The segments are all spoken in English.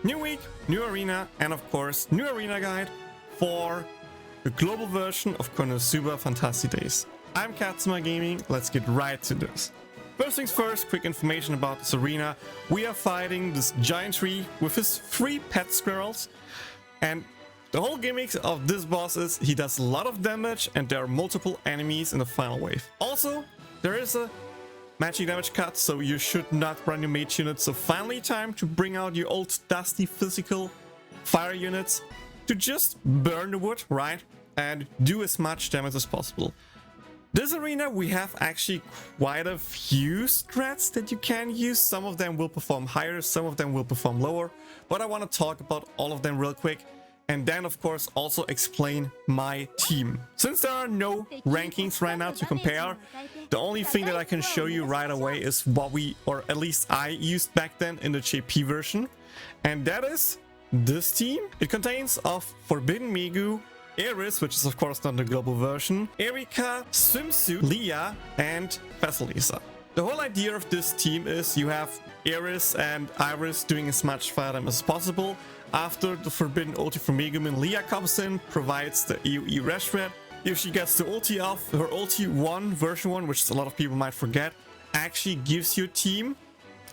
New week, new arena, and of course, new arena guide for the global version of Konosuba Fantasy Days. I'm Kazuma Gaming, let's get right to this. First things first, quick information about this arena. We are fighting this giant tree with his 3 pet squirrels, and the whole gimmick of this boss is he does a lot of damage and there are multiple enemies in the final wave. Also, there is a magic damage cut, so you should not run your mage units. So finally time to bring out your old dusty physical fire units to just burn the wood, right? And do as much damage as possible. This arena we have actually quite a few strats that you can use. Some of them will perform higher, some of them will perform lower, but I want to talk about all of them real quick. And then of course also explain my team. Since there are no rankings right now to compare, the only thing that I can show you right away is what we, or at least I, used back then in the JP version. And that is this team. It contains of Forbidden Megu, Eris, which is of course not the global version, Erika, Swimsuit, Lia, and Fes Lolisa. The whole idea of this team is you have Eris and Iris doing as much fire damage as possible. After the Forbidden ulti from Megumin, Lia comes in, provides the AOE reshred. If she gets the ulti off, her ulti 1, version 1, which a lot of people might forget, actually gives your team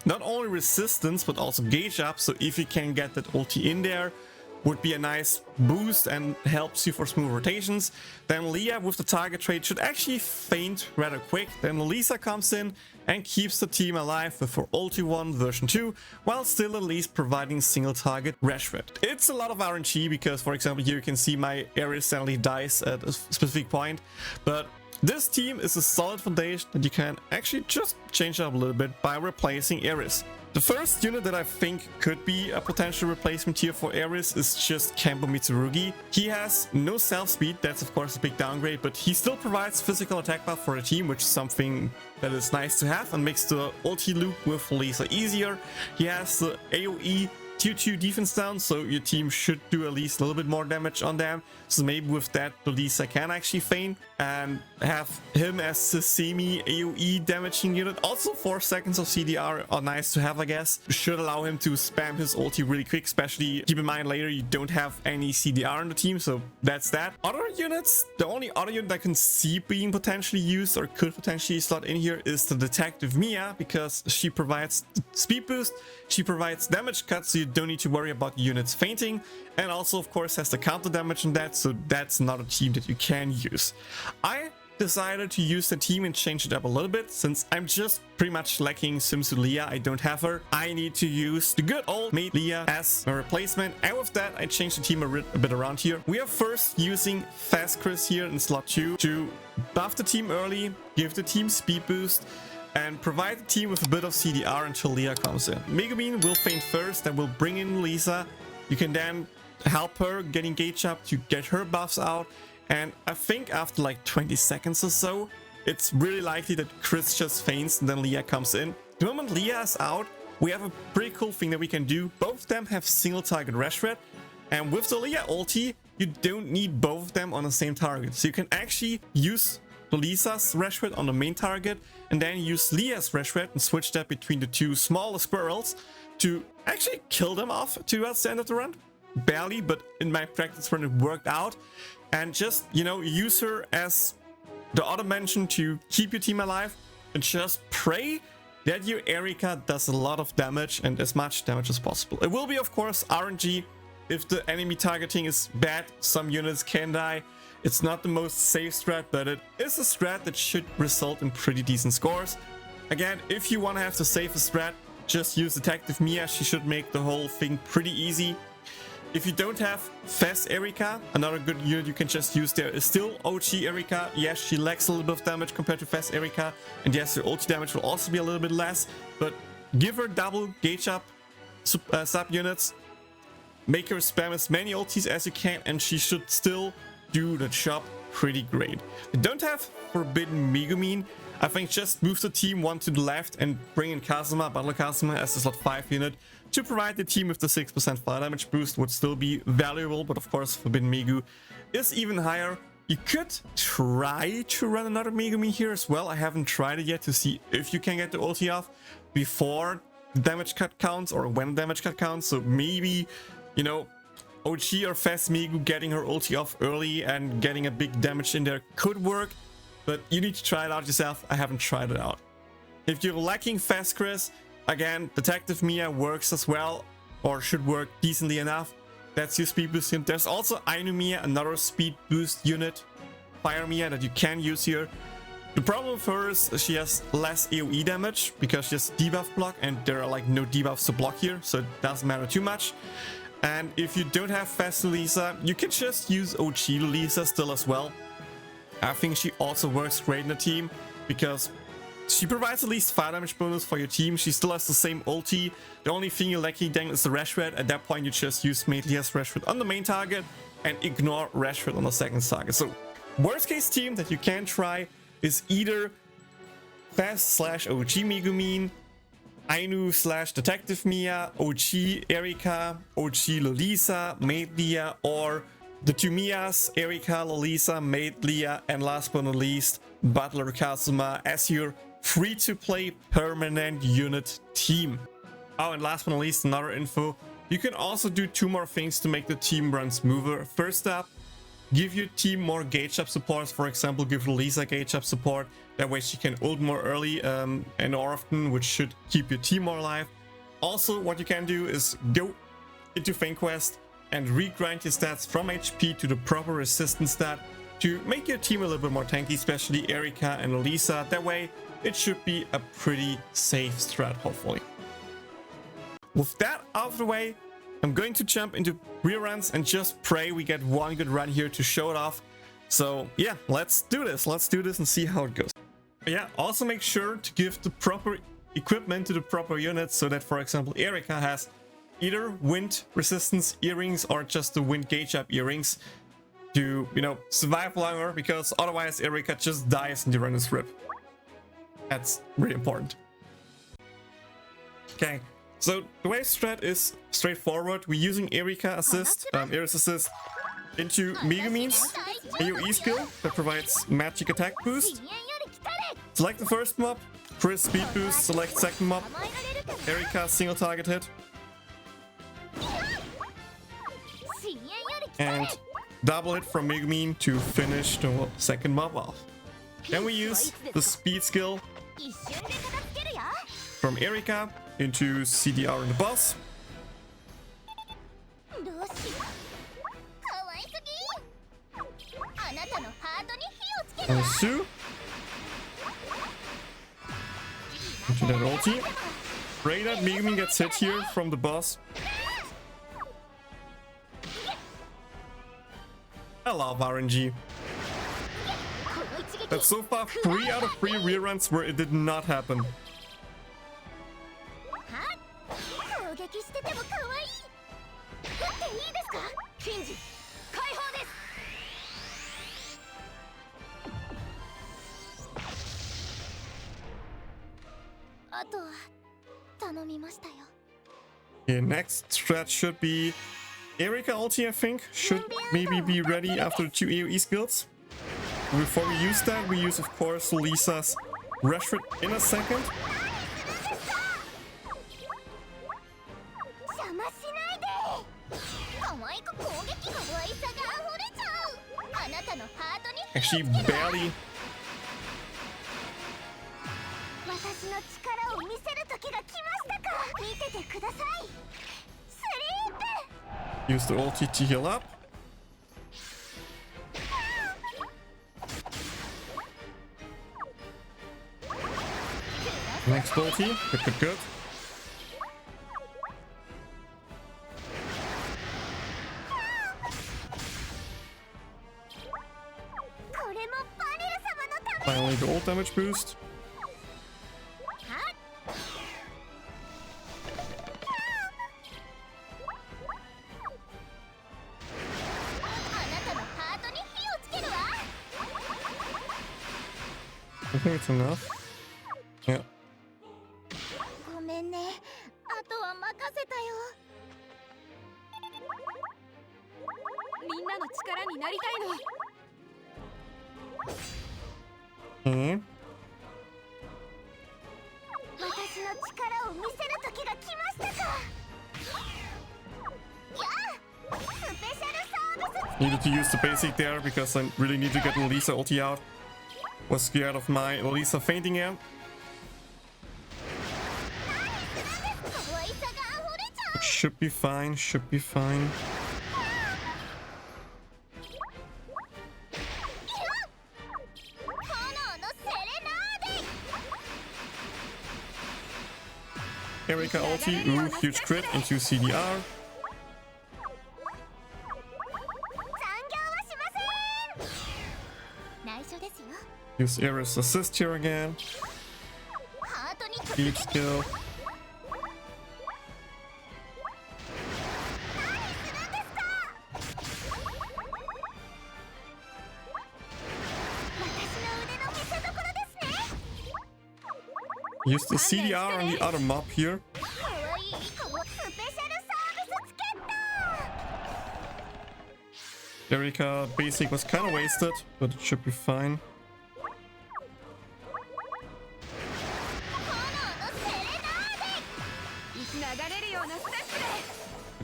not only resistance but also gauge up. So if you can get that ulti in there, would be a nice boost and helps you for smooth rotations. Then Lia with the target trait should actually faint rather quick. Then Lolisa comes in and keeps the team alive with her ulti 1 version 2, while still at least providing single target reshred. It's a lot of RNG because, for example, here you can see my Eris suddenly dies at a specific point, but this team is a solid foundation that you can actually just change up a little bit by replacing Eris. The first unit that I think could be a potential replacement here for Eris is just Kenpo Mitsurugi. He has no self-speed, that's of course a big downgrade, but he still provides physical attack buff for the team, which is something that is nice to have and makes the ulti loop with Lolisa easier. He has the AOE tier 2 defense down, so your team should do at least a little bit more damage on them. So maybe with that, Lolisa can actually feign and have him as a semi AOE damaging unit. Also 4 seconds of CDR are nice to have, I guess. Should allow him to spam his ulti really quick, especially keep in mind later you don't have any CDR on the team, so that's that. Other units, the only other unit I can see being potentially used or could potentially slot in here is the Detective Mia, because she provides speed boost, she provides damage cut, so you don't need to worry about units fainting, and also of course has the counter damage on that, so that's not a team that you can use. I decided to use the team and change it up a little bit, since I'm just pretty much lacking Swimsuit Lia. I don't have her. I need to use the good old Maid Lia as a replacement, and with that I changed the team a bit around here. We are first using Fes Chris here in slot 2 to buff the team early, give the team speed boost, and provide the team with a bit of CDR until Lia comes in. Megumin will feint first, then we'll bring in Lisa. You can then help her getting gauge up to get her buffs out, and I think after like 20 seconds or so, it's really likely that Chris just feints and then Lia comes in. The moment Lia is out, we have a pretty cool thing that we can do. Both of them have single target reshred, and with the Lia ulti, you don't need both of them on the same target. So you can actually use Lisa's reshred on the main target and then use Lia's reshred and switch that between the 2 smaller squirrels to actually kill them off towards the end of the run. Barely, but in my practice run it worked out. And just, you know, use her as the other mention to keep your team alive and just pray that your Erika does a lot of damage and as much damage as possible. It will be of course RNG. If the enemy targeting is bad, some units can die. It's not the most safe strat, but it is a strat that should result in pretty decent scores. Again, if you want to have the safest strat, just use Detective Mia. She should make the whole thing pretty easy. If you don't have Fes Erika, another good unit you can just use there is still OG Erika. Yes, she lacks a little bit of damage compared to Fes Erika, and yes, her ulti damage will also be a little bit less, but give her double gauge up sub units, make her spam as many ultis as you can, and she should still do the job pretty great. If you don't have Forbidden Megumin, I think just move the team 1 to the left and bring in Kazuma, Butler Kazuma as the slot 5 unit to provide the team with the 6% fire damage boost. Would still be valuable, but of course Forbidden Megu is even higher. You could try to run another Megumin here as well. I haven't tried it yet to see if you can get the ulti off before damage cut counts or when damage cut counts. So maybe, you know, OG or Fes Megu getting her ulti off early and getting a big damage in there could work, but you need to try it out yourself. I haven't tried it out. If you're lacking Fes Chris, again, Detective Mia works as well, or should work decently enough. That's your speed boost unit. There's also Ainu Mia, another speed boost unit, Fire Mia, that you can use here. The problem with her is she has less AOE damage because she has debuff block, and there are like no debuffs to block here, so it doesn't matter too much. And if you don't have Fes Lolisa, you can just use OG Lolisa still as well. I think she also works great in the team because she provides at least 5 damage bonus for your team. She still has the same ulti. The only thing you're lacking then is the Rash Red. At that point, you just use Maid Lia's Rash Red on the main target and ignore Rash Red on the second target. So, worst case team that you can try is either Fes/OG Megumin, Ainu/Detective Mia, OG Erika, OG Lolisa, Maid Lia, or the two Mias, Erika, Lolisa, Maid Lia, and last but not least, Butler Kazuma as your free-to-play permanent unit team. Oh, and last but not least, another info. You can also do 2 more things to make the team run smoother. First up, give your team more gauge up support. For example, give Lolisa gauge up support. That way she can ult more early and often, which should keep your team more alive. Also, what you can do is go into Feint Quest and regrind your stats from HP to the proper resistance stat to make your team a little bit more tanky, especially Erika and Lolisa. That way, it should be a pretty safe strat, hopefully. With that out of the way, I'm going to jump into reruns and just pray we get one good run here to show it off. So yeah, let's do this. Let's do this and see how it goes. Yeah, also make sure to give the proper equipment to the proper units so that, for example, Erika has either wind resistance earrings or just the wind gauge up earrings to, you know, survive longer, because otherwise Erika just dies in the run rip. That's really important. Okay. So the way strat is straightforward. We're using Erika assist, Eris assist into Megumin's AOE skill that provides magic attack boost. Select the first mob, Chris speed boost, select second mob, Erika single target hit. And double hit from Megumin to finish the second mob off. Then we use the speed skill from Erika into CDR in the boss. And Sue into that ulti. Pray that Megumin gets hit here from the boss. I love RNG. That's so far 3 out of 3 reruns where it did not happen. Okay, next strat should be Erika ulti, I think. Should maybe be ready after the 2 AOE skills. Before we use that, we use, of course, Lisa's Rash Red in a second. Actually, barely. Use the ulti to heal up. Next ulti, good. Finally, the ult damage boost. I think it's enough. Yeah. Needed to use the basic there because I really need to get Lolisa ulti out. Was scared of my Lolisa fainting here. Should be fine, should be fine. Erika ulti, ooh, huge crit into CDR. Use Eris assist here again. Deep skill. Use the CDR on the other mob here. Erika basic was kind of wasted, but it should be fine.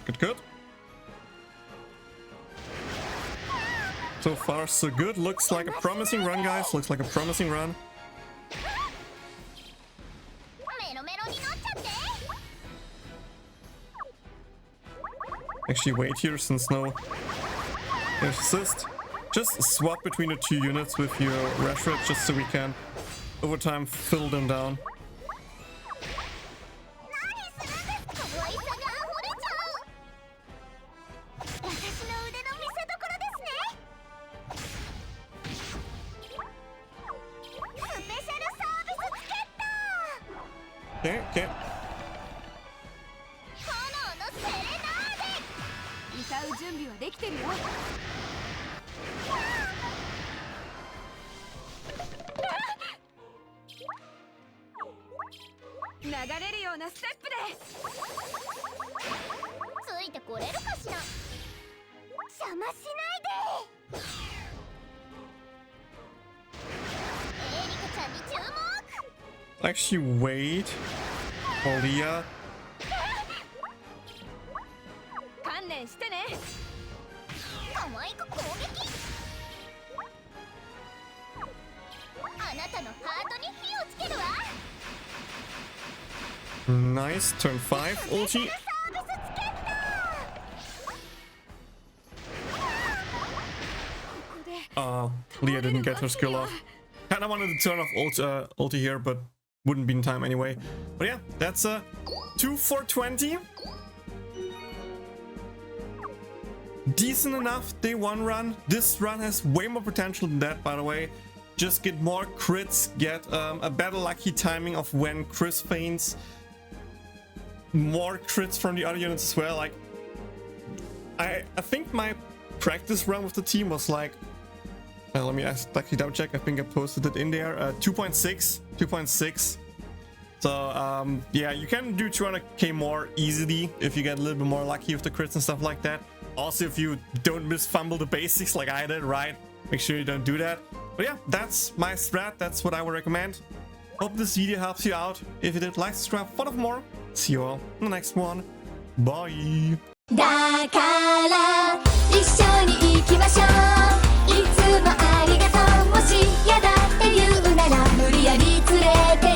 Good, good. So far, so good. Looks like a promising run, guys. Looks like a promising run. Actually, wait here since no assist. Just swap between the two units with your Rashford just so we can over time fill them down. Okay, okay. Actually, wait. Maid Lia. Nice, turn 5 ulti. Lia didn't get her skill off. Kinda wanted to turn off ulti here, but wouldn't be in time anyway. But yeah, that's a 2 for 20. Decent enough day 1 run. This run has way more potential than that, by the way. Just get more crits, get a better lucky timing of when Chris faints. More crits from the other units as well. Like, I think my practice run with the team was like, let me actually double check. I think I posted it in there. 2.6. So yeah, you can do 200k more easily if you get a little bit more lucky with the crits and stuff like that. Also, if you don't misfumble the basics like I did, right? Make sure you don't do that. But yeah, that's my strat. That's what I would recommend. Hope this video helps you out. If you did, like, subscribe for more. See you all in the next one. Bye. だから一緒に行きましょういつもありがとうもしやだって言うなら無理やり連れて